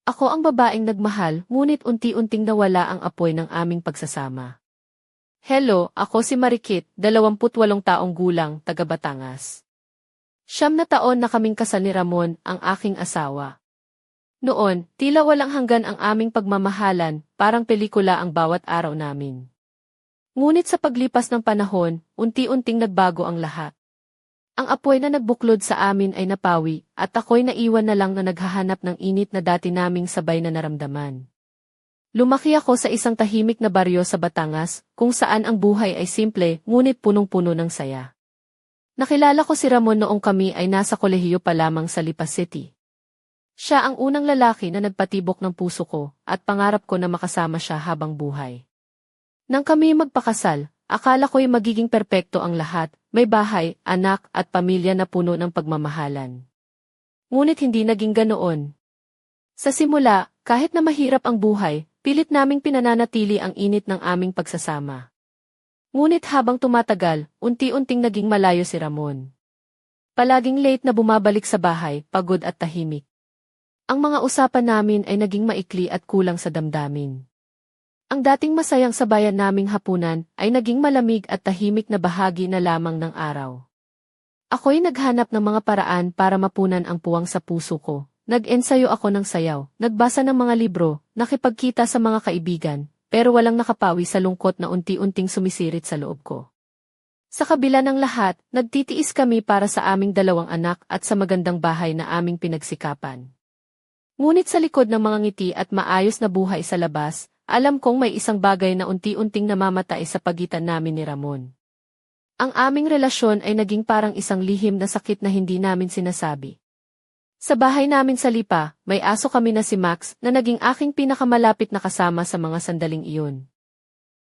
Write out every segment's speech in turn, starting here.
Ako ang babaeng nagmahal, ngunit unti-unting nawala ang apoy ng aming pagsasama. Hello, ako si Marikit, 28 taong gulang, taga Batangas. 9 na taon na kaming kasal ni Ramon, ang aking asawa. Noon, tila walang hanggan ang aming pagmamahalan, parang pelikula ang bawat araw namin. Ngunit sa paglipas ng panahon, unti-unting nagbago ang lahat. Ang apoy na nagbuklod sa amin ay napawi, at ako'y naiwan na lang na naghahanap ng init na dati naming sabay na naramdaman. Lumaki ako sa isang tahimik na baryo sa Batangas, kung saan ang buhay ay simple, ngunit punong-puno ng saya. Nakilala ko si Ramon noong kami ay nasa kolehiyo pa lamang sa Lipa City. Siya ang unang lalaki na nagpatibok ng puso ko, at pangarap ko na makasama siya habang buhay. Nang kami magpakasal, akala ko'y magiging perpekto ang lahat, may bahay, anak, at pamilya na puno ng pagmamahalan. Ngunit hindi naging ganoon. Sa simula, kahit na mahirap ang buhay, pilit naming pinananatili ang init ng aming pagsasama. Ngunit habang tumatagal, unti-unting naging malayo si Ramon. Palaging late na bumabalik sa bahay, pagod at tahimik. Ang mga usapan namin ay naging maikli at kulang sa damdamin. Ang dating masayang sabayan naming hapunan ay naging malamig at tahimik na bahagi na lamang ng araw. Ako'y naghanap ng mga paraan para mapunan ang puwang sa puso ko. Nag-ensayo ako ng sayaw, nagbasa ng mga libro, nakipagkita sa mga kaibigan, pero walang nakapawi sa lungkot na unti-unting sumisirit sa loob ko. Sa kabila ng lahat, nagtitiis kami para sa aming 2 anak at sa magandang bahay na aming pinagsikapan. Ngunit sa likod ng mga ngiti at maayos na buhay sa labas, alam kong may isang bagay na unti-unting namamatay sa pagitan namin ni Ramon. Ang aming relasyon ay naging parang isang lihim na sakit na hindi namin sinasabi. Sa bahay namin sa Lipa, may aso kami na si Max na naging aking pinakamalapit na kasama sa mga sandaling iyon.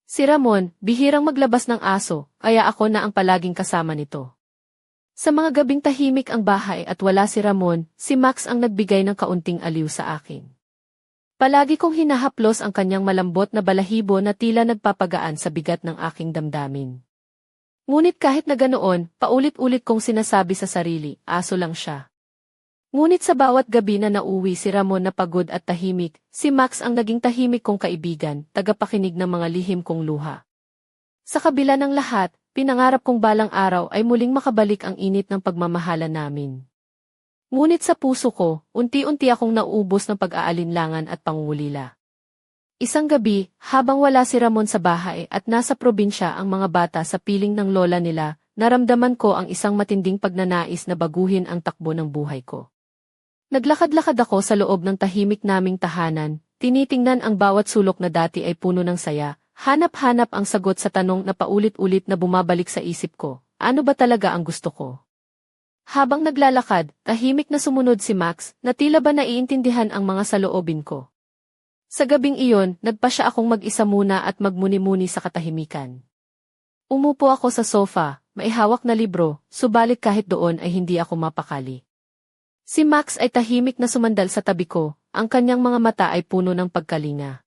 Si Ramon, bihirang maglabas ng aso, kaya ako na ang palaging kasama nito. Sa mga gabing tahimik ang bahay at wala si Ramon, si Max ang nagbigay ng kaunting aliw sa akin. Palagi kong hinahaplos ang kanyang malambot na balahibo na tila nagpapagaan sa bigat ng aking damdamin. Ngunit kahit na ganoon, paulit-ulit kong sinasabi sa sarili, aso lang siya. Ngunit sa bawat gabi na nauwi si Ramon na pagod at tahimik, si Max ang naging tahimik kong kaibigan, tagapakinig ng mga lihim kong luha. Sa kabila ng lahat, pinangarap kong balang araw ay muling makabalik ang init ng pagmamahala namin. Ngunit sa puso ko, unti-unti akong nauubos ng pag-aalinlangan at pangungulila. Isang gabi, habang wala si Ramon sa bahay at nasa probinsya ang mga bata sa piling ng lola nila, naramdaman ko ang isang matinding pagnanais na baguhin ang takbo ng buhay ko. Naglakad-lakad ako sa loob ng tahimik naming tahanan, tinitingnan ang bawat sulok na dati ay puno ng saya, hanap-hanap ang sagot sa tanong na paulit-ulit na bumabalik sa isip ko, ano ba talaga ang gusto ko? Habang naglalakad, tahimik na sumunod si Max, na tila ba naiintindihan ang mga saloobin ko. Sa gabing iyon, nagpasya akong mag-isa muna at magmuni-muni sa katahimikan. Umupo ako sa sofa, may hawak na libro, subalit kahit doon ay hindi ako mapakali. Si Max ay tahimik na sumandal sa tabi ko, ang kanyang mga mata ay puno ng pagkalinga.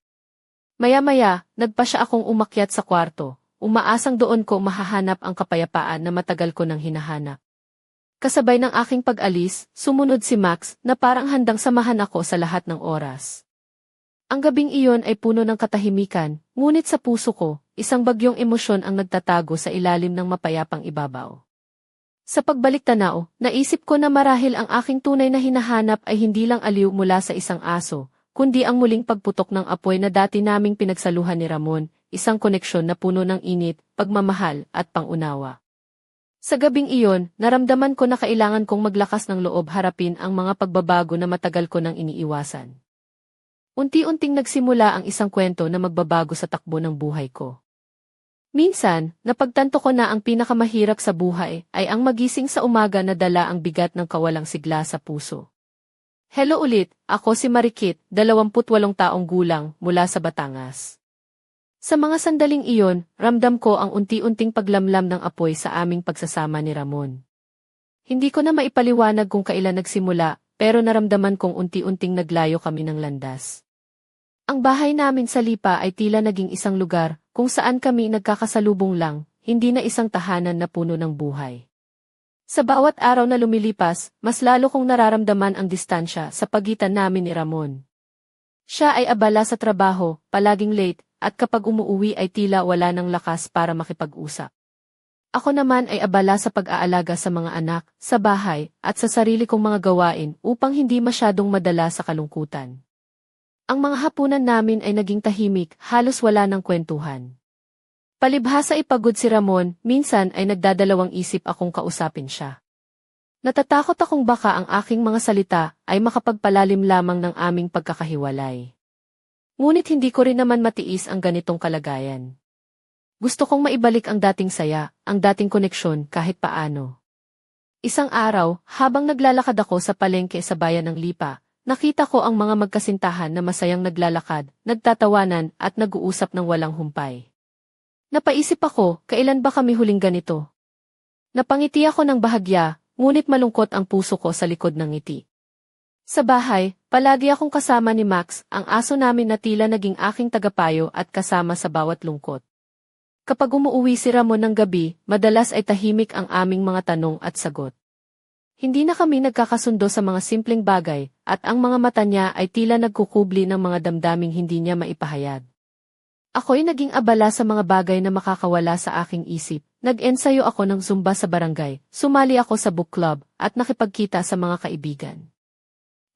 Maya-maya, nagpasya akong umakyat sa kwarto, umaasang doon ko mahahanap ang kapayapaan na matagal ko nang hinahanap. Kasabay ng aking pag-alis, sumunod si Max na parang handang samahan ako sa lahat ng oras. Ang gabing iyon ay puno ng katahimikan, ngunit sa puso ko, isang bagyong emosyon ang nagtatago sa ilalim ng mapayapang ibabaw. Sa pagbalik tanaw, naisip ko na marahil ang aking tunay na hinahanap ay hindi lang aliw mula sa isang aso, kundi ang muling pagputok ng apoy na dati naming pinagsaluhan ni Ramon, isang koneksyon na puno ng init, pagmamahal, at pangunawa. Sa gabing iyon, naramdaman ko na kailangan kong maglakas ng loob harapin ang mga pagbabago na matagal ko nang iniiwasan. Unti-unting nagsimula ang isang kwento na magbabago sa takbo ng buhay ko. Minsan, napagtanto ko na ang pinakamahirap sa buhay ay ang magising sa umaga na dala ang bigat ng kawalang sigla sa puso. Hello ulit, ako si Marikit, 28 taong gulang, mula sa Batangas. Sa mga sandaling iyon, ramdam ko ang unti-unting paglamlam ng apoy sa aming pagsasama ni Ramon. Hindi ko na maipaliwanag kung kailan nagsimula, pero naramdaman kong unti-unting naglayo kami ng landas. Ang bahay namin sa Lipa ay tila naging isang lugar, kung saan kami nagkakasalubong lang, hindi na isang tahanan na puno ng buhay. Sa bawat araw na lumilipas, mas lalo kong nararamdaman ang distansya sa pagitan namin ni Ramon. Siya ay abala sa trabaho, palaging late, at kapag umuuwi ay tila wala ng lakas para makipag-usap. Ako naman ay abala sa pag-aalaga sa mga anak, sa bahay, at sa sarili kong mga gawain upang hindi masyadong madala sa kalungkutan. Ang mga hapunan namin ay naging tahimik, halos wala ng kwentuhan. Palibhasa ipagod si Ramon, minsan ay nagdadalawang isip akong kausapin siya. Natatakot akong baka ang aking mga salita ay makapagpalalim lamang ng aming pagkakahiwalay. Ngunit hindi ko rin naman matiis ang ganitong kalagayan. Gusto kong maibalik ang dating saya, ang dating koneksyon kahit paano. Isang araw, habang naglalakad ako sa palengke sa bayan ng Lipa, nakita ko ang mga magkasintahan na masayang naglalakad, nagtatawanan at nag-uusap ng walang humpay. Napaisip ako, kailan ba kami huling ganito? Napangiti ako ng bahagya, ngunit malungkot ang puso ko sa likod ng ngiti. Sa bahay, palagi akong kasama ni Max, ang aso namin na tila naging aking tagapayo at kasama sa bawat lungkot. Kapag umuuwi si Ramon ng gabi, madalas ay tahimik ang aming mga tanong at sagot. Hindi na kami nagkakasundo sa mga simpleng bagay, at ang mga mata niya ay tila nagkukubli ng mga damdaming hindi niya maipahayag. Ako'y naging abala sa mga bagay na makakawala sa aking isip. Nag-ensayo ako ng Zumba sa barangay, sumali ako sa book club, at nakipagkita sa mga kaibigan.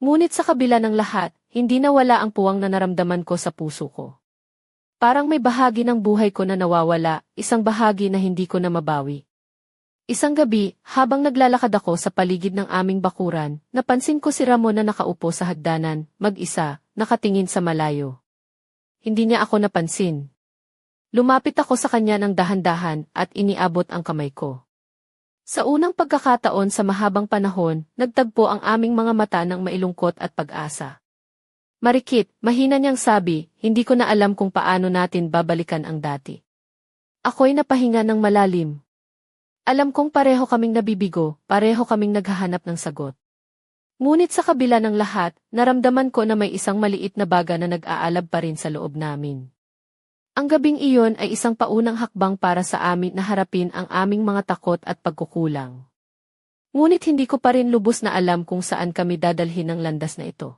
Ngunit sa kabila ng lahat, hindi nawala ang puwang na naramdaman ko sa puso ko. Parang may bahagi ng buhay ko na nawawala, isang bahagi na hindi ko na mabawi. Isang gabi, habang naglalakad ako sa paligid ng aming bakuran, napansin ko si Ramon na nakaupo sa hagdanan, mag-isa, nakatingin sa malayo. Hindi niya ako napansin. Lumapit ako sa kanya ng dahan-dahan at iniabot ang kamay ko. Sa unang pagkakataon sa mahabang panahon, nagtagpo ang aming mga mata ng mailungkot at pag-asa. Marikit, mahina niyang sabi, hindi ko na alam kung paano natin babalikan ang dati. Ako'y napahinga ng malalim. Alam kong pareho kaming nabibigo, pareho kaming naghahanap ng sagot. Ngunit sa kabila ng lahat, naramdaman ko na may isang maliit na baga na nag-aalab pa rin sa loob namin. Ang gabing iyon ay isang paunang hakbang para sa amin na harapin ang aming mga takot at pagkukulang. Ngunit hindi ko pa rin lubos na alam kung saan kami dadalhin ng landas na ito.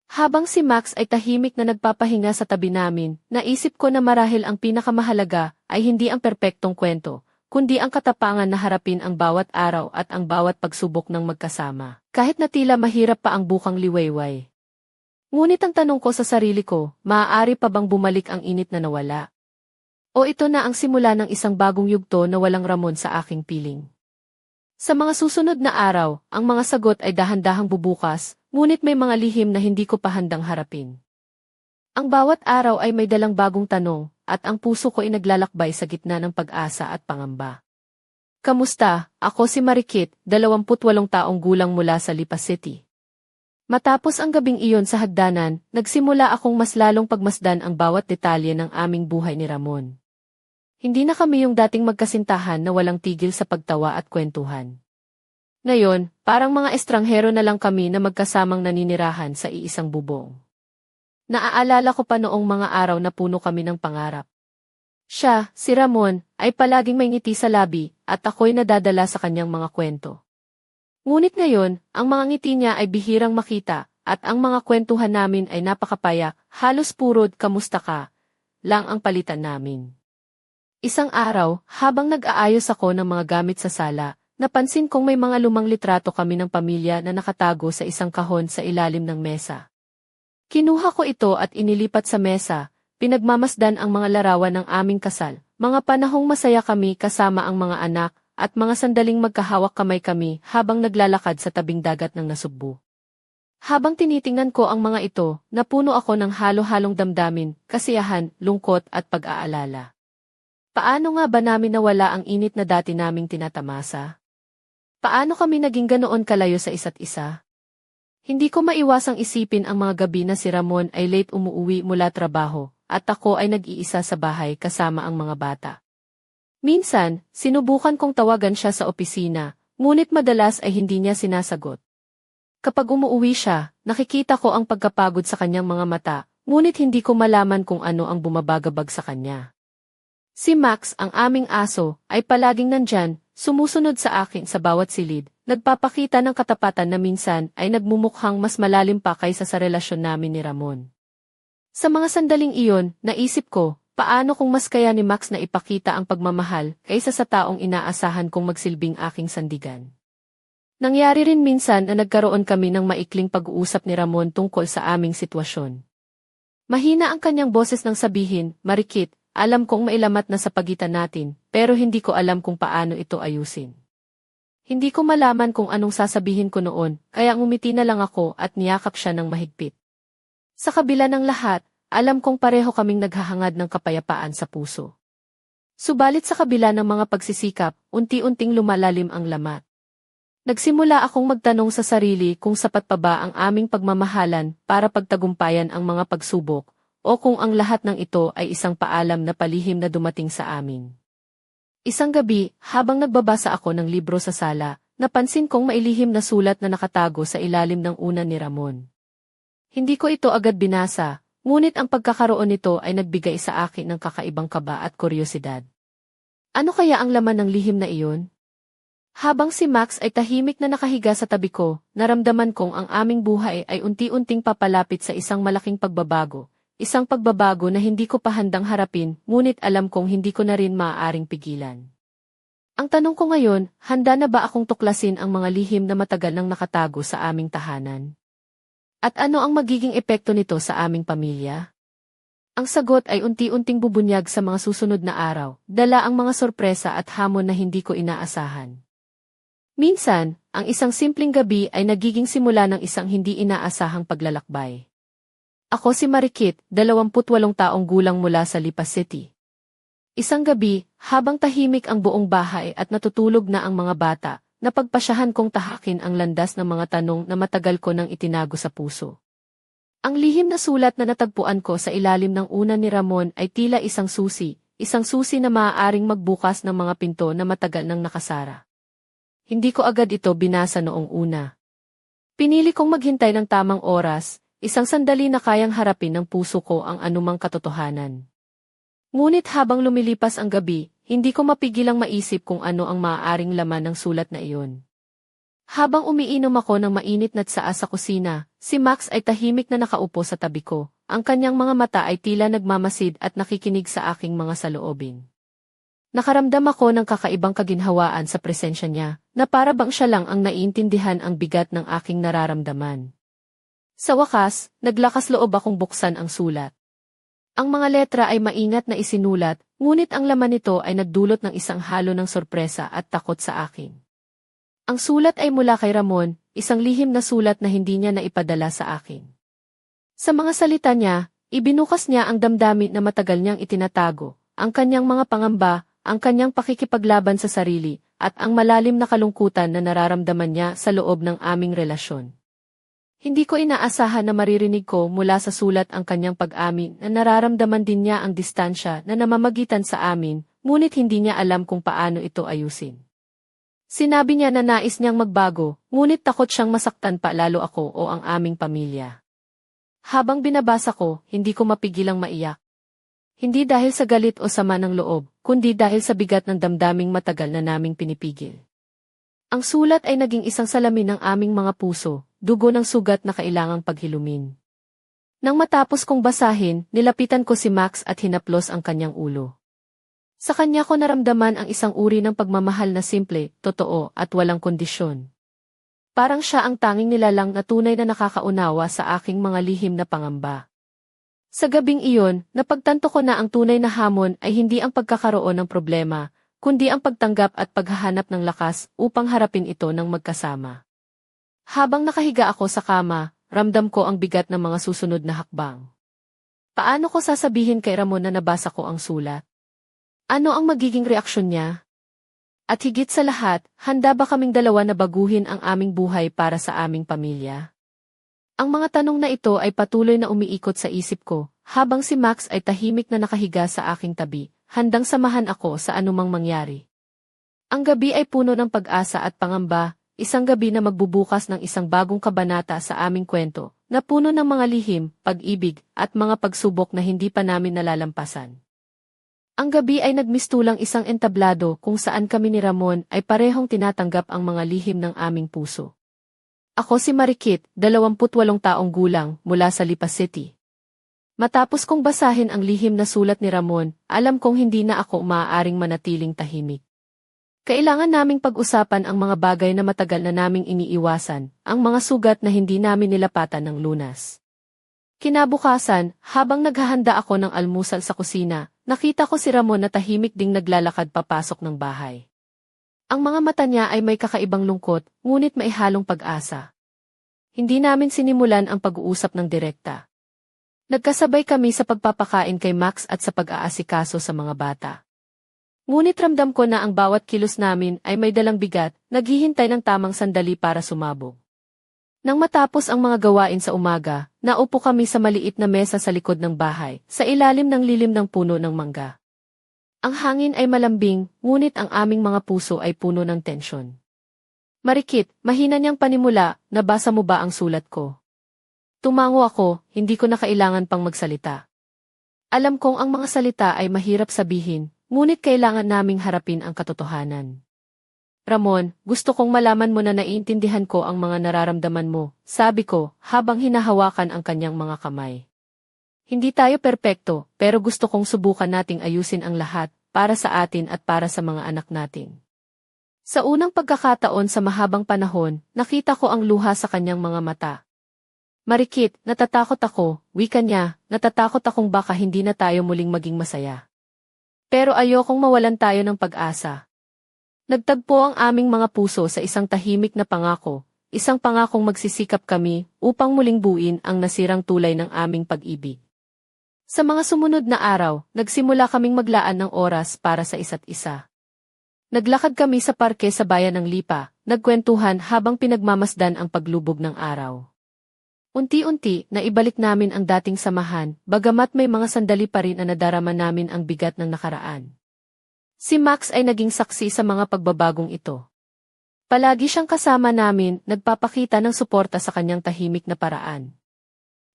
Habang si Max ay tahimik na nagpapahinga sa tabi namin, naisip ko na marahil ang pinakamahalaga ay hindi ang perpektong kwento, kundi ang katapangan na harapin ang bawat araw at ang bawat pagsubok ng magkasama, kahit na tila mahirap pa ang bukang liwayway. Ngunit ang tanong ko sa sarili ko, maaari pa bang bumalik ang init na nawala? O ito na ang simula ng isang bagong yugto na walang Ramon sa aking piling? Sa mga susunod na araw, ang mga sagot ay dahan-dahang bubukas, ngunit may mga lihim na hindi ko pa handang harapin. Ang bawat araw ay may dalang bagong tanong, at ang puso ko ay naglalakbay sa gitna ng pag-asa at pangamba. Kamusta? Ako si Marikit, 28 taong gulang mula sa Lipa City. Matapos ang gabing iyon sa hagdanan, nagsimula akong mas lalong pagmasdan ang bawat detalye ng aming buhay ni Ramon. Hindi na kami yung dating magkasintahan na walang tigil sa pagtawa at kwentuhan. Ngayon, parang mga estranghero na lang kami na magkasamang naninirahan sa iisang bubong. Naaalala ko pa noong mga araw na puno kami ng pangarap. Siya, si Ramon, ay palaging may ngiti sa labi at ako'y nadadala sa kanyang mga kwento. Ngunit ngayon, ang mga ngiti niya ay bihirang makita at ang mga kwentuhan namin ay napakapayak, halos purod kamusta ka lang ang palitan namin. Isang araw, habang nag-aayos ako ng mga gamit sa sala, napansin kong may mga lumang litrato kami ng pamilya na nakatago sa isang kahon sa ilalim ng mesa. Kinuha ko ito at inilipat sa mesa, pinagmamasdan ang mga larawan ng aming kasal, mga panahong masaya kami kasama ang mga anak, at mga sandaling magkahawak kamay kami habang naglalakad sa tabing dagat ng Nasugbu. Habang tinitingnan ko ang mga ito, napuno ako ng halo-halong damdamin, kasiyahan, lungkot at pag-aalala. Paano nga ba namin nawala ang init na dati naming tinatamasa? Paano kami naging ganoon kalayo sa isa't isa? Hindi ko maiwasang isipin ang mga gabi na si Ramon ay late umuuwi mula trabaho, at ako ay nag-iisa sa bahay kasama ang mga bata. Minsan, sinubukan kong tawagan siya sa opisina, ngunit madalas ay hindi niya sinasagot. Kapag umuuwi siya, nakikita ko ang pagkapagod sa kanyang mga mata, ngunit hindi ko malaman kung ano ang bumabagabag sa kanya. Si Max, ang aming aso, ay palaging nandyan, sumusunod sa akin sa bawat silid, nagpapakita ng katapatan na minsan ay nagmumukhang mas malalim pa kaysa sa relasyon namin ni Ramon. Sa mga sandaling iyon, naisip ko, paano kung mas kaya ni Max na ipakita ang pagmamahal kaysa sa taong inaasahan kong magsilbing aking sandigan. Nangyari rin minsan na nagkaroon kami ng maikling pag-uusap ni Ramon tungkol sa aming sitwasyon. Mahina ang kanyang boses nang sabihin, Marikit, alam kong mailamat na sa pagitan natin, pero hindi ko alam kung paano ito ayusin. Hindi ko malaman kung anong sasabihin ko noon, kaya ngumiti na lang ako at niyakap siya ng mahigpit. Sa kabila ng lahat, alam kong pareho kaming naghahangad ng kapayapaan sa puso. Subalit sa kabila ng mga pagsisikap, unti-unting lumalalim ang lamat. Nagsimula akong magtanong sa sarili kung sapat pa ba ang aming pagmamahalan para pagtagumpayan ang mga pagsubok, o kung ang lahat ng ito ay isang paalam na palihim na dumating sa amin. Isang gabi, habang nagbabasa ako ng libro sa sala, napansin kong mailihim na sulat na nakatago sa ilalim ng unan ni Ramon. Hindi ko ito agad binasa, ngunit ang pagkakaroon nito ay nagbigay sa akin ng kakaibang kaba at kuryosidad. Ano kaya ang laman ng lihim na iyon? Habang si Max ay tahimik na nakahiga sa tabi ko, naramdaman kong ang aming buhay ay unti-unting papalapit sa isang malaking pagbabago. Isang pagbabago na hindi ko pa handang harapin, ngunit alam kong hindi ko na rin maaaring pigilan. Ang tanong ko ngayon, handa na ba akong tuklasin ang mga lihim na matagal nang nakatago sa aming tahanan? At ano ang magiging epekto nito sa aming pamilya? Ang sagot ay unti-unting bubunyag sa mga susunod na araw, dala ang mga sorpresa at hamon na hindi ko inaasahan. Minsan, ang isang simpleng gabi ay nagiging simula ng isang hindi inaasahang paglalakbay. Ako si Marikit, 28 taong gulang mula sa Lipa City. Isang gabi, habang tahimik ang buong bahay at natutulog na ang mga bata, napagpasyahan kong tahakin ang landas ng mga tanong na matagal ko nang itinago sa puso. Ang lihim na sulat na natagpuan ko sa ilalim ng unan ni Ramon ay tila isang susi na maaaring magbukas ng mga pinto na matagal nang nakasara. Hindi ko agad ito binasa noong una. Pinili kong maghintay ng tamang oras, isang sandali na kayang harapin ng puso ko ang anumang katotohanan. Ngunit habang lumilipas ang gabi, hindi ko mapigilang maisip kung ano ang maaaring laman ng sulat na iyon. Habang umiinom ako ng mainit na tsaa sa kusina, si Max ay tahimik na nakaupo sa tabi ko. Ang kanyang mga mata ay tila nagmamasid at nakikinig sa aking mga saloobin. Nakaramdam ako ng kakaibang kaginhawaan sa presensya niya, na para bang siya lang ang naiintindihan ang bigat ng aking nararamdaman. Sa wakas, naglakas loob akong buksan ang sulat. Ang mga letra ay maingat na isinulat, ngunit ang laman nito ay nagdulot ng isang halo ng sorpresa at takot sa akin. Ang sulat ay mula kay Ramon, isang lihim na sulat na hindi niya naipadala sa akin. Sa mga salita niya, ibinukas niya ang damdamin na matagal niyang itinatago, ang kanyang mga pangamba, ang kanyang pakikipaglaban sa sarili, at ang malalim na kalungkutan na nararamdaman niya sa loob ng aming relasyon. Hindi ko inaasahan na maririnig ko mula sa sulat ang kanyang pag-amin na nararamdaman din niya ang distansya na namamagitan sa amin, ngunit hindi niya alam kung paano ito ayusin. Sinabi niya na nais niyang magbago, ngunit takot siyang masaktan pa lalo ako o ang aming pamilya. Habang binabasa ko, hindi ko mapigilang maiyak. Hindi dahil sa galit o sama ng loob, kundi dahil sa bigat ng damdaming matagal na naming pinipigil. Ang sulat ay naging isang salamin ng aming mga puso, dugo ng sugat na kailangang paghilumin. Nang matapos kong basahin, nilapitan ko si Max at hinaplos ang kanyang ulo. Sa kanya ko naramdaman ang isang uri ng pagmamahal na simple, totoo at walang kondisyon. Parang siya ang tanging nilalang na tunay na nakakaunawa sa aking mga lihim na pangamba. Sa gabing iyon, napagtanto ko na ang tunay na hamon ay hindi ang pagkakaroon ng problema, kundi ang pagtanggap at paghahanap ng lakas upang harapin ito ng magkasama. Habang nakahiga ako sa kama, ramdam ko ang bigat ng mga susunod na hakbang. Paano ko sasabihin kay Ramon na nabasa ko ang sulat? Ano ang magiging reaksyon niya? At higit sa lahat, handa ba kaming dalawa na baguhin ang aming buhay para sa aming pamilya? Ang mga tanong na ito ay patuloy na umiikot sa isip ko, habang si Max ay tahimik na nakahiga sa aking tabi, handang samahan ako sa anumang mangyari. Ang gabi ay puno ng pag-asa at pangamba, isang gabi na magbubukas ng isang bagong kabanata sa aming kwento, na puno ng mga lihim, pag-ibig, at mga pagsubok na hindi pa namin nalalampasan. Ang gabi ay nagmistulang isang entablado kung saan kami ni Ramon ay parehong tinatanggap ang mga lihim ng aming puso. Ako si Marikit, 28 taong gulang, mula sa Lipa City. Matapos kong basahin ang lihim na sulat ni Ramon, alam kong hindi na ako maaaring manatiling tahimik. Kailangan naming pag-usapan ang mga bagay na matagal na naming iniiwasan, ang mga sugat na hindi namin nilapatan ng lunas. Kinabukasan, habang naghahanda ako ng almusal sa kusina, nakita ko si Ramon na tahimik ding naglalakad papasok ng bahay. Ang mga mata niya ay may kakaibang lungkot, ngunit may halong pag-asa. Hindi namin sinimulan ang pag-uusap ng direkta. Nagkasabay kami sa pagpapakain kay Max at sa pag-aasikaso sa mga bata. Ngunit ramdam ko na ang bawat kilos namin ay may dalang bigat, naghihintay ng tamang sandali para sumabog. Nang matapos ang mga gawain sa umaga, naupo kami sa maliit na mesa sa likod ng bahay, sa ilalim ng lilim ng puno ng mangga. Ang hangin ay malambing, ngunit ang aming mga puso ay puno ng tensyon. Marikit, mahina niyang panimula, nabasa mo ba ang sulat ko? Tumango ako, hindi ko na kailangan pang magsalita. Alam kong ang mga salita ay mahirap sabihin, ngunit kailangan naming harapin ang katotohanan. Ramon, gusto kong malaman mo na naiintindihan ko ang mga nararamdaman mo, sabi ko, habang hinahawakan ang kanyang mga kamay. Hindi tayo perpekto, pero gusto kong subukan nating ayusin ang lahat, para sa atin at para sa mga anak natin. Sa unang pagkakataon sa mahabang panahon, nakita ko ang luha sa kanyang mga mata. Marikit, natatakot ako, wika niya, natatakot akong baka hindi na tayo muling maging masaya. Pero ayokong mawalan tayo ng pag-asa. Nagtagpo ang aming mga puso sa isang tahimik na pangako, isang pangakong magsisikap kami upang muling buuin ang nasirang tulay ng aming pag-ibig. Sa mga sumunod na araw, nagsimula kaming maglaan ng oras para sa isa't isa. Naglakad kami sa parke sa bayan ng Lipa, nagkwentuhan habang pinagmamasdan ang paglubog ng araw. Unti-unti, naibalik namin ang dating samahan, bagamat may mga sandali pa rin na nadarama namin ang bigat ng nakaraan. Si Max ay naging saksi sa mga pagbabagong ito. Palagi siyang kasama namin, nagpapakita ng suporta sa kanyang tahimik na paraan.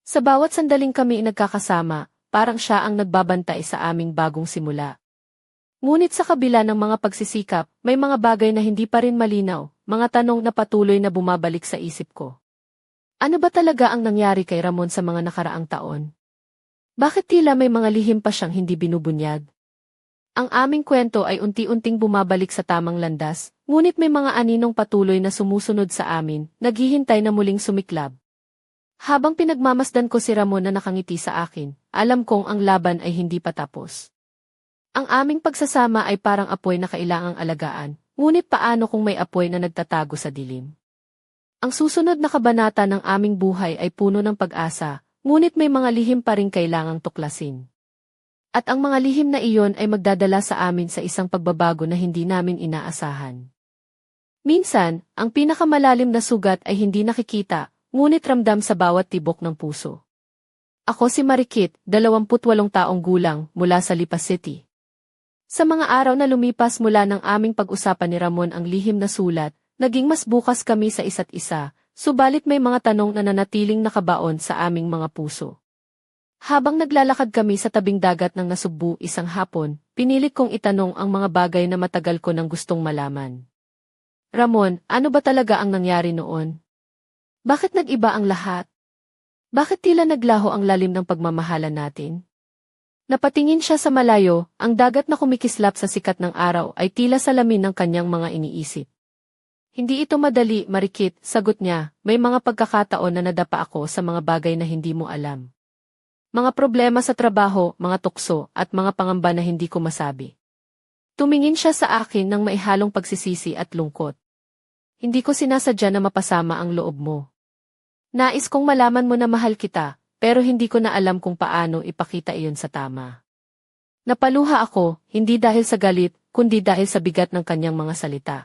Sa bawat sandaling kami nagkakasama, parang siya ang nagbabantay sa aming bagong simula. Ngunit sa kabila ng mga pagsisikap, may mga bagay na hindi pa rin malinaw, mga tanong na patuloy na bumabalik sa isip ko. Ano ba talaga ang nangyari kay Ramon sa mga nakaraang taon? Bakit tila may mga lihim pa siyang hindi binubunyag? Ang aming kwento ay unti-unting bumabalik sa tamang landas, ngunit may mga aninong patuloy na sumusunod sa amin, naghihintay na muling sumiklab. Habang pinagmamasdan ko si Ramon na nakangiti sa akin, alam kong ang laban ay hindi pa tapos. Ang aming pagsasama ay parang apoy na kailangang alagaan, ngunit paano kung may apoy na nagtatago sa dilim? Ang susunod na kabanata ng aming buhay ay puno ng pag-asa, ngunit may mga lihim pa rin kailangang tuklasin. At ang mga lihim na iyon ay magdadala sa amin sa isang pagbabago na hindi namin inaasahan. Minsan, ang pinakamalalim na sugat ay hindi nakikita, ngunit ramdam sa bawat tibok ng puso. Ako si Marikit, 28 taong gulang, mula sa Lipa City. Sa mga araw na lumipas mula ng aming pag-usapan ni Ramon ang lihim na sulat, naging mas bukas kami sa isa't isa, subalit may mga tanong na nanatiling nakabaon sa aming mga puso. Habang naglalakad kami sa tabing dagat ng Nasugbu isang hapon, pinilit kong itanong ang mga bagay na matagal ko nang gustong malaman. Ramon, ano ba talaga ang nangyari noon? Bakit nag-iba ang lahat? Bakit tila naglaho ang lalim ng pagmamahalan natin? Napatingin siya sa malayo, ang dagat na kumikislap sa sikat ng araw ay tila salamin ng kanyang mga iniisip. Hindi ito madali, Marikit, sagot niya, may mga pagkakataon na nadapa ako sa mga bagay na hindi mo alam. Mga problema sa trabaho, mga tukso, at mga pangamba na hindi ko masabi. Tumingin siya sa akin ng maihalong pagsisisi at lungkot. Hindi ko sinasadya na mapasama ang loob mo. Nais kong malaman mo na mahal kita, pero hindi ko na alam kung paano ipakita iyon sa tama. Napaluha ako, hindi dahil sa galit, kundi dahil sa bigat ng kanyang mga salita.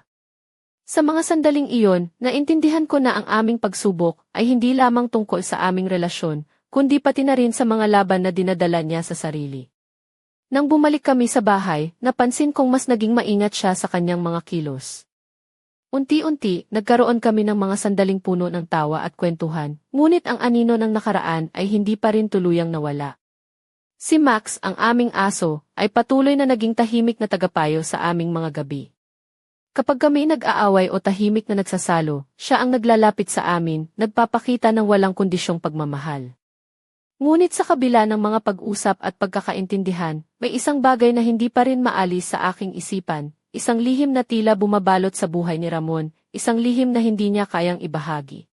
Sa mga sandaling iyon, naintindihan ko na ang aming pagsubok ay hindi lamang tungkol sa aming relasyon, kundi pati na rin sa mga laban na dinadala niya sa sarili. Nang bumalik kami sa bahay, napansin kong mas naging maingat siya sa kanyang mga kilos. Unti-unti, nagkaroon kami ng mga sandaling puno ng tawa at kwentuhan, ngunit ang anino ng nakaraan ay hindi pa rin tuluyang nawala. Si Max, ang aming aso, ay patuloy na naging tahimik na tagapayo sa aming mga gabi. Kapag kami nag-aaway o tahimik na nagsasalo, siya ang naglalapit sa amin, nagpapakita ng walang kondisyong pagmamahal. Ngunit sa kabila ng mga pag-usap at pagkakaintindihan, may isang bagay na hindi pa rin maalis sa aking isipan, isang lihim na tila bumabalot sa buhay ni Ramon, isang lihim na hindi niya kayang ibahagi.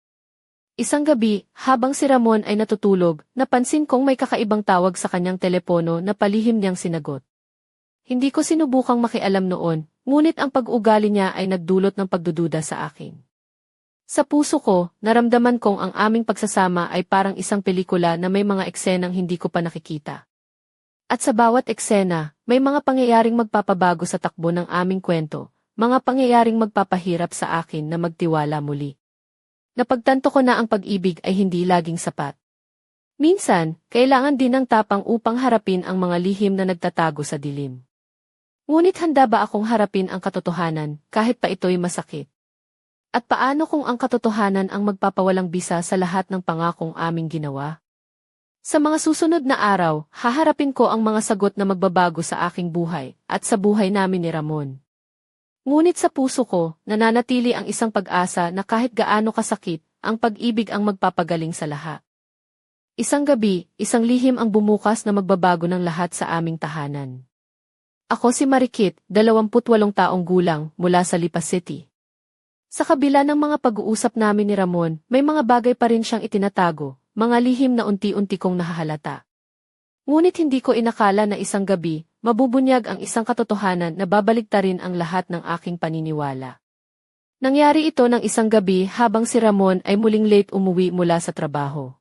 Isang gabi, habang si Ramon ay natutulog, napansin kong may kakaibang tawag sa kanyang telepono na palihim niyang sinagot. Hindi ko sinubukang makialam noon, ngunit ang pag-ugali niya ay nagdulot ng pagdududa sa akin. Sa puso ko, naramdaman kong ang aming pagsasama ay parang isang pelikula na may mga eksenang hindi ko pa nakikita. At sa bawat eksena, may mga pangyayaring magpapabago sa takbo ng aming kwento, mga pangyayaring magpapahirap sa akin na magtiwala muli. Napagtanto ko na ang pag-ibig ay hindi laging sapat. Minsan, kailangan din ng tapang upang harapin ang mga lihim na nagtatago sa dilim. Ngunit handa ba akong harapin ang katotohanan, kahit pa ito'y masakit? At paano kung ang katotohanan ang magpapawalang bisa sa lahat ng pangakong aming ginawa? Sa mga susunod na araw, haharapin ko ang mga sagot na magbabago sa aking buhay, at sa buhay namin ni Ramon. Ngunit sa puso ko, nananatili ang isang pag-asa na kahit gaano kasakit, ang pag-ibig ang magpapagaling sa lahat. Isang gabi, isang lihim ang bumukas na magbabago ng lahat sa aming tahanan. Ako si Marikit, 28 taong gulang, mula sa Lipa City. Sa kabila ng mga pag-uusap namin ni Ramon, may mga bagay pa rin siyang itinatago, mga lihim na unti-unti kong nahahalata. Ngunit hindi ko inakala na isang gabi, mabubunyag ang isang katotohanan na babaligtarin ang lahat ng aking paniniwala. Nangyari ito ng isang gabi habang si Ramon ay muling late umuwi mula sa trabaho.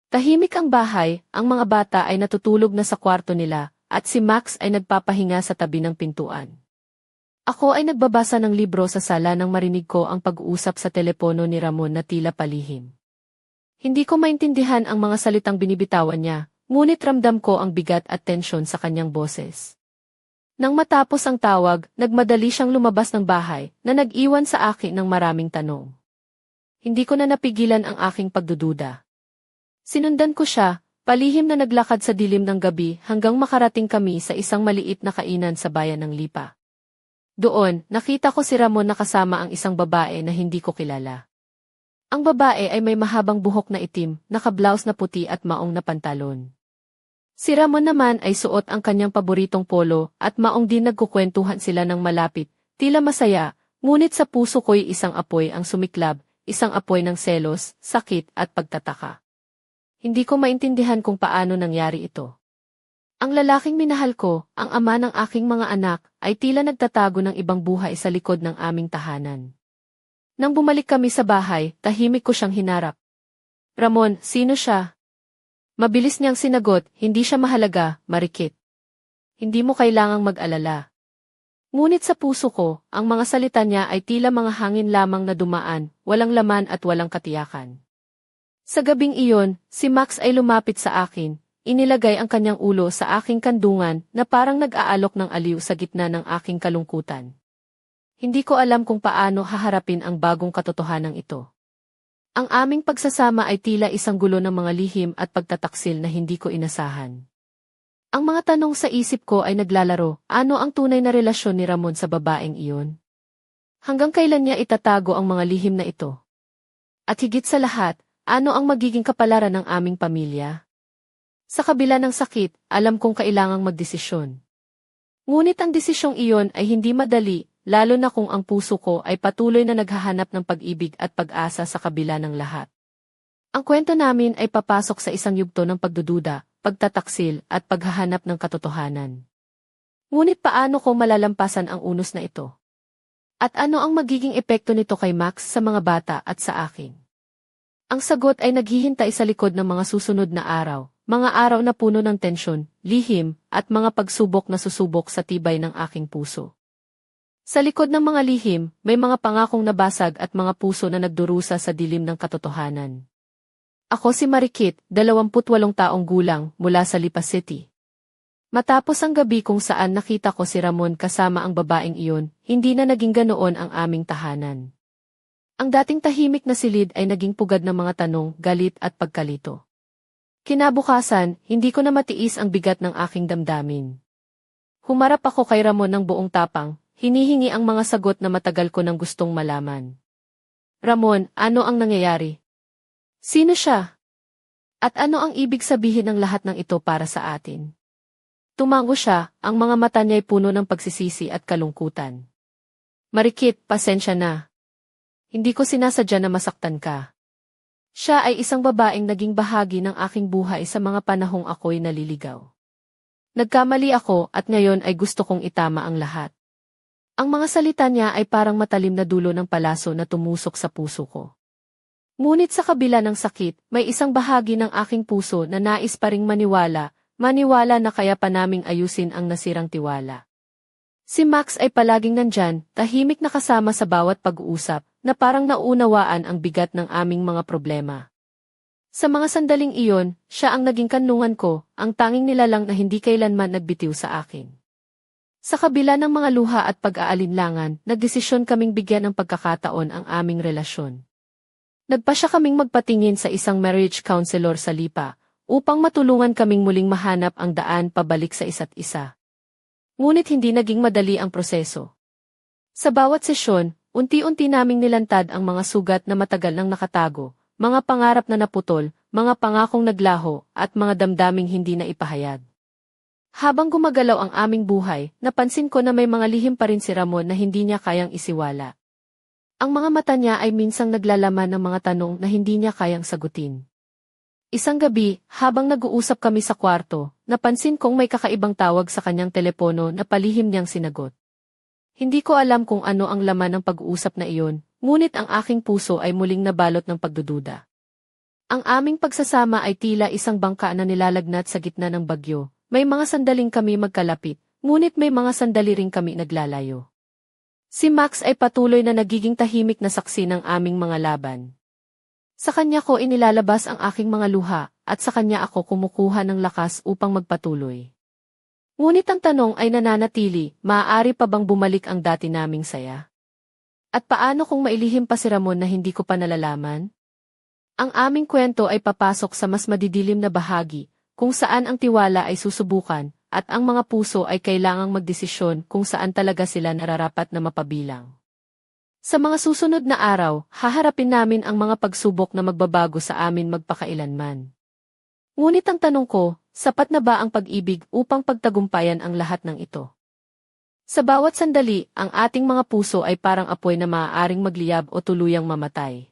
Tahimik ang bahay, ang mga bata ay natutulog na sa kwarto nila, at si Max ay nagpapahinga sa tabi ng pintuan. Ako ay nagbabasa ng libro sa sala nang marinig ko ang pag-uusap sa telepono ni Ramon na tila palihim. Hindi ko maintindihan ang mga salitang binibitawan niya, ngunit ramdam ko ang bigat at tensyon sa kanyang boses. Nang matapos ang tawag, nagmadali siyang lumabas ng bahay na nag-iwan sa akin ng maraming tanong. Hindi ko na napigilan ang aking pagdududa. Sinundan ko siya, palihim na naglakad sa dilim ng gabi hanggang makarating kami sa isang maliit na kainan sa bayan ng Lipa. Doon, nakita ko si Ramon na kasama ang isang babae na hindi ko kilala. Ang babae ay may mahabang buhok na itim, naka-blouse na puti at maong na pantalon. Si Ramon naman ay suot ang kanyang paboritong polo at maong din nagkukwentuhan sila ng malapit, tila masaya, ngunit sa puso ko'y isang apoy ang sumiklab, isang apoy ng selos, sakit at pagtataka. Hindi ko maintindihan kung paano nangyari ito. Ang lalaking minahal ko, ang ama ng aking mga anak, ay tila nagtatago ng ibang buhay sa likod ng aming tahanan. Nang bumalik kami sa bahay, tahimik ko siyang hinarap. Ramon, sino siya? Mabilis niyang sinagot, hindi siya mahalaga, Marikit. Hindi mo kailangang mag-alala. Ngunit sa puso ko, ang mga salita niya ay tila mga hangin lamang na dumaan, walang laman at walang katiyakan. Sa gabing iyon, si Max ay lumapit sa akin. Inilagay ang kanyang ulo sa aking kandungan na parang nag-aalok ng aliw sa gitna ng aking kalungkutan. Hindi ko alam kung paano haharapin ang bagong katotohanan ito. Ang aming pagsasama ay tila isang gulo ng mga lihim at pagtataksil na hindi ko inasahan. Ang mga tanong sa isip ko ay naglalaro, ano ang tunay na relasyon ni Ramon sa babaeng iyon? Hanggang kailan niya itatago ang mga lihim na ito? At higit sa lahat, ano ang magiging kapalaran ng aming pamilya? Sa kabila ng sakit, alam kong kailangang magdesisyon. Ngunit ang desisyong iyon ay hindi madali, lalo na kung ang puso ko ay patuloy na naghahanap ng pag-ibig at pag-asa sa kabila ng lahat. Ang kwento namin ay papasok sa isang yugto ng pagdududa, pagtataksil at paghahanap ng katotohanan. Ngunit paano ko malalampasan ang unos na ito? At ano ang magiging epekto nito kay Max sa mga bata at sa akin? Ang sagot ay naghihintay sa likod ng mga susunod na araw. Mga araw na puno ng tensyon, lihim, at mga pagsubok na susubok sa tibay ng aking puso. Sa likod ng mga lihim, may mga pangakong nabasag at mga puso na nagdurusa sa dilim ng katotohanan. Ako si Marikit, 28 taong gulang, mula sa Lipa City. Matapos ang gabi kung saan nakita ko si Ramon kasama ang babaeng iyon, hindi na naging ganoon ang aming tahanan. Ang dating tahimik na silid ay naging pugad ng mga tanong, galit at pagkalito. Kinabukasan, hindi ko na matiis ang bigat ng aking damdamin. Humarap ako kay Ramon ng buong tapang, hinihingi ang mga sagot na matagal ko nang gustong malaman. Ramon, ano ang nangyayari? Sino siya? At ano ang ibig sabihin ng lahat ng ito para sa atin? Tumango siya, ang mga mata niya'y puno ng pagsisisi at kalungkutan. Marikit, pasensya na. Hindi ko sinasadya na masaktan ka. Siya ay isang babaeng naging bahagi ng aking buhay sa mga panahong ako'y naliligaw. Nagkamali ako at ngayon ay gusto kong itama ang lahat. Ang mga salita niya ay parang matalim na dulo ng palaso na tumusok sa puso ko. Ngunit sa kabila ng sakit, may isang bahagi ng aking puso na nais pa ring maniwala na kaya pa naming ayusin ang nasirang tiwala. Si Max ay palaging nandyan, tahimik na kasama sa bawat pag-uusap, na parang nauunawaan ang bigat ng aming mga problema. Sa mga sandaling iyon, siya ang naging kanlungan ko, ang tanging nilalang na hindi kailanman nagbitiw sa akin. Sa kabila ng mga luha at pag-aalinlangan, nagdesisyon kaming bigyan ng pagkakataon ang aming relasyon. Nagpasya kaming magpatingin sa isang marriage counselor sa Lipa, upang matulungan kaming muling mahanap ang daan pabalik sa isa't isa. Ngunit hindi naging madali ang proseso. Sa bawat sesyon, unti-unti naming nilantad ang mga sugat na matagal nang nakatago, mga pangarap na naputol, mga pangakong naglaho, at mga damdaming hindi na ipahayag. Habang gumagalaw ang aming buhay, napansin ko na may mga lihim pa rin si Ramon na hindi niya kayang isiwala. Ang mga mata niya ay minsang naglalaman ng mga tanong na hindi niya kayang sagutin. Isang gabi, habang nag-uusap kami sa kwarto, napansin kong may kakaibang tawag sa kanyang telepono na palihim niyang sinagot. Hindi ko alam kung ano ang laman ng pag-uusap na iyon, ngunit ang aking puso ay muling nabalot ng pagdududa. Ang aming pagsasama ay tila isang bangka na nilalagnat sa gitna ng bagyo. May mga sandaling kami magkalapit, ngunit may mga sandali ring kami naglalayo. Si Max ay patuloy na nagiging tahimik na saksi ng aming mga laban. Sa kanya ko inilalabas ang aking mga luha, at sa kanya ako kumukuha ng lakas upang magpatuloy. Ngunit ang tanong ay nananatili, maaari pa bang bumalik ang dati naming saya? At paano kung mailihim pa si Ramon na hindi ko pa nalalaman? Ang aming kwento ay papasok sa mas madidilim na bahagi, kung saan ang tiwala ay susubukan, at ang mga puso ay kailangang magdesisyon kung saan talaga sila nararapat na mapabilang. Sa mga susunod na araw, haharapin namin ang mga pagsubok na magbabago sa amin magpakailanman. Ngunit ang tanong ko, sapat na ba ang pag-ibig upang pagtagumpayan ang lahat ng ito? Sa bawat sandali, ang ating mga puso ay parang apoy na maaaring magliyab o tuluyang mamatay.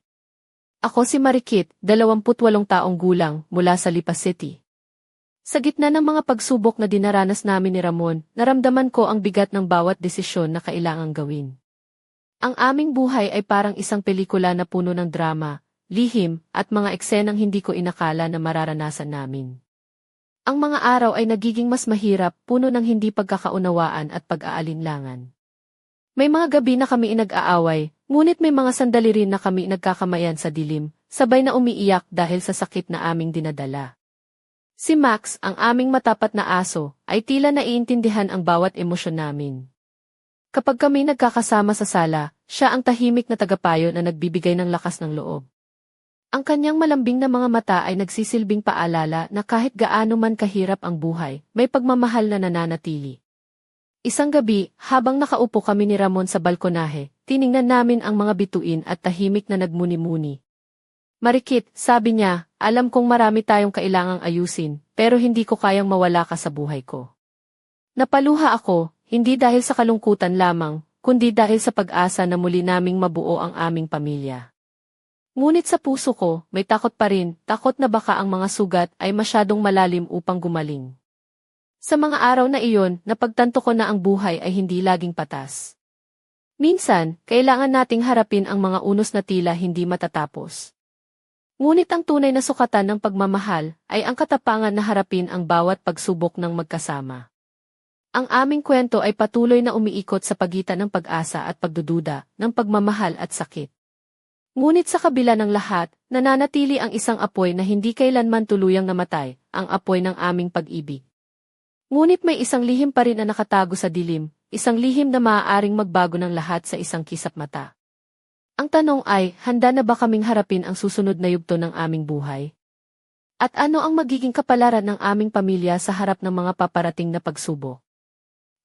Ako si Marikit, 28 taong gulang, mula sa Lipa City. Sa gitna ng mga pagsubok na dinaranas namin ni Ramon, naramdaman ko ang bigat ng bawat desisyon na kailangang gawin. Ang aming buhay ay parang isang pelikula na puno ng drama, lihim, at mga eksenang hindi ko inakala na mararanasan namin. Ang mga araw ay nagiging mas mahirap, puno ng hindi pagkakaunawaan at pag-aalinlangan. May mga gabi na kami inag-aaway, ngunit may mga sandali rin na kami nagkakamayan sa dilim, sabay na umiiyak dahil sa sakit na aming dinadala. Si Max, ang aming matapat na aso, ay tila naiintindihan ang bawat emosyon namin. Kapag kami nagkakasama sa sala, siya ang tahimik na tagapayo na nagbibigay ng lakas ng loob. Ang kanyang malambing na mga mata ay nagsisilbing paalala na kahit gaano man kahirap ang buhay, may pagmamahal na nananatili. Isang gabi, habang nakaupo kami ni Ramon sa balkonahe, tiningnan namin ang mga bituin at tahimik na nagmuni-muni. Marikit, sabi niya, alam kong marami tayong kailangang ayusin, pero hindi ko kayang mawala ka sa buhay ko. Napaluha ako, hindi dahil sa kalungkutan lamang, kundi dahil sa pag-asa na muli naming mabuo ang aming pamilya. Ngunit sa puso ko, may takot pa rin, takot na baka ang mga sugat ay masyadong malalim upang gumaling. Sa mga araw na iyon, napagtanto ko na ang buhay ay hindi laging patas. Minsan, kailangan nating harapin ang mga unos na tila hindi matatapos. Ngunit ang tunay na sukatan ng pagmamahal ay ang katapangan na harapin ang bawat pagsubok ng magkasama. Ang aming kwento ay patuloy na umiikot sa pagitan ng pag-asa at pagdududa, ng pagmamahal at sakit. Ngunit sa kabila ng lahat, nananatili ang isang apoy na hindi kailanman tuluyang namatay, ang apoy ng aming pag-ibig. Ngunit may isang lihim pa rin na nakatago sa dilim, isang lihim na maaaring magbago ng lahat sa isang kisap mata. Ang tanong ay, handa na ba kaming harapin ang susunod na yugto ng aming buhay? At ano ang magiging kapalaran ng aming pamilya sa harap ng mga paparating na pagsubok?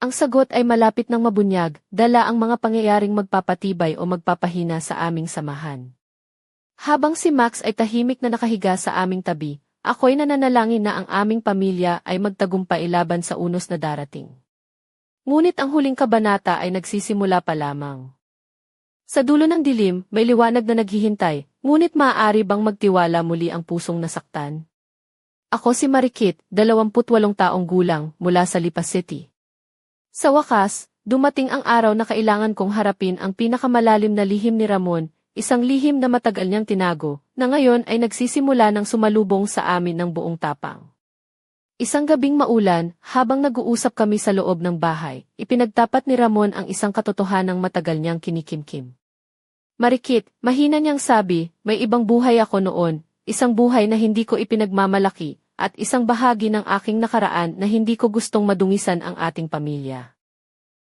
Ang sagot ay malapit ng mabunyag, dala ang mga pangyayaring magpapatibay o magpapahina sa aming samahan. Habang si Max ay tahimik na nakahiga sa aming tabi, ako'y nananalangin na ang aming pamilya ay magtagumpay laban sa unos na darating. Ngunit ang huling kabanata ay nagsisimula pa lamang. Sa dulo ng dilim, may liwanag na naghihintay, ngunit maaari bang magtiwala muli ang pusong nasaktan? Ako si Marikit, 28 taong gulang, mula sa Lipa City. Sa wakas, dumating ang araw na kailangan kong harapin ang pinakamalalim na lihim ni Ramon, isang lihim na matagal niyang tinago, na ngayon ay nagsisimula ng sumalubong sa amin ng buong tapang. Isang gabing maulan, habang nag-uusap kami sa loob ng bahay, ipinagtapat ni Ramon ang isang katotohanang matagal niyang kinikimkim. Marikit, mahina niyang sabi, may ibang buhay ako noon, isang buhay na hindi ko ipinagmamalaki, at isang bahagi ng aking nakaraan na hindi ko gustong madungisan ang ating pamilya.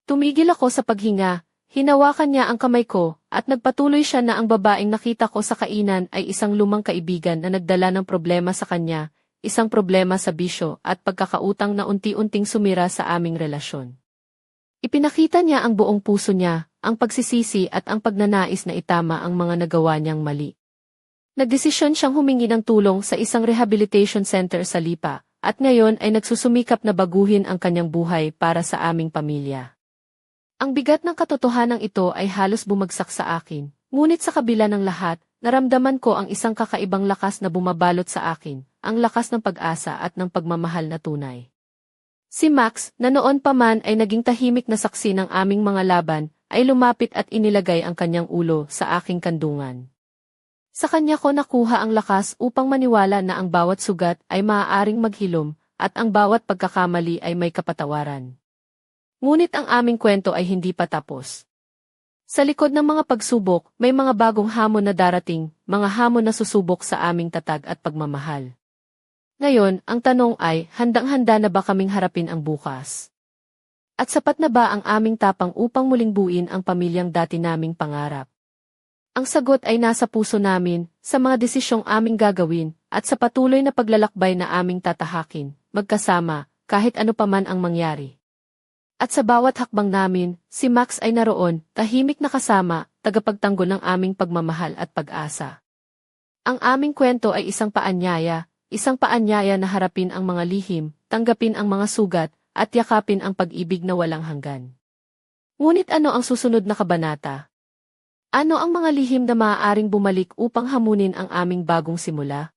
Tumigil ako sa paghinga, hinawakan niya ang kamay ko, at nagpatuloy siya na ang babaeng nakita ko sa kainan ay isang lumang kaibigan na nagdala ng problema sa kanya, isang problema sa bisyo at pagkakautang na unti-unting sumira sa aming relasyon. Ipinakita niya ang buong puso niya, ang pagsisisi at ang pagnanais na itama ang mga nagawa niyang mali. Nagdesisyon siyang humingi ng tulong sa isang rehabilitation center sa Lipa, at ngayon ay nagsusumikap na baguhin ang kanyang buhay para sa aming pamilya. Ang bigat ng katotohanang ito ay halos bumagsak sa akin, ngunit sa kabila ng lahat, naramdaman ko ang isang kakaibang lakas na bumabalot sa akin, ang lakas ng pag-asa at ng pagmamahal na tunay. Si Max, na noon pa man ay naging tahimik na saksi ng aming mga laban, ay lumapit at inilagay ang kanyang ulo sa aking kandungan. Sa kanya ko nakuha ang lakas upang maniwala na ang bawat sugat ay maaaring maghilom, at ang bawat pagkakamali ay may kapatawaran. Ngunit ang aming kwento ay hindi pa tapos. Sa likod ng mga pagsubok, may mga bagong hamon na darating, mga hamon na susubok sa aming tatag at pagmamahal. Ngayon, ang tanong ay, handang-handa na ba kaming harapin ang bukas? At sapat na ba ang aming tapang upang muling buuin ang pamilyang dati naming pangarap? Ang sagot ay nasa puso namin, sa mga desisyong aming gagawin, at sa patuloy na paglalakbay na aming tatahakin, magkasama, kahit ano pa man ang mangyari. At sa bawat hakbang namin, si Max ay naroon, tahimik na kasama, tagapagtanggol ng aming pagmamahal at pag-asa. Ang aming kwento ay isang paanyaya na harapin ang mga lihim, tanggapin ang mga sugat, at yakapin ang pag-ibig na walang hanggan. Ngunit ano ang susunod na kabanata? Ano ang mga lihim na maaaring bumalik upang hamunin ang aming bagong simula?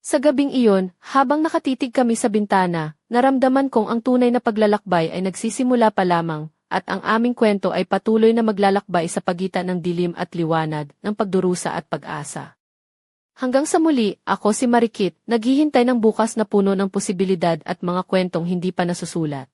Sa gabing iyon, habang nakatitig kami sa bintana, naramdaman kong ang tunay na paglalakbay ay nagsisimula pa lamang, at ang aming kwento ay patuloy na maglalakbay sa pagitan ng dilim at liwanag, ng pagdurusa at pag-asa. Hanggang sa muli, ako si Marikit, naghihintay ng bukas na puno ng posibilidad at mga kwentong hindi pa nasusulat.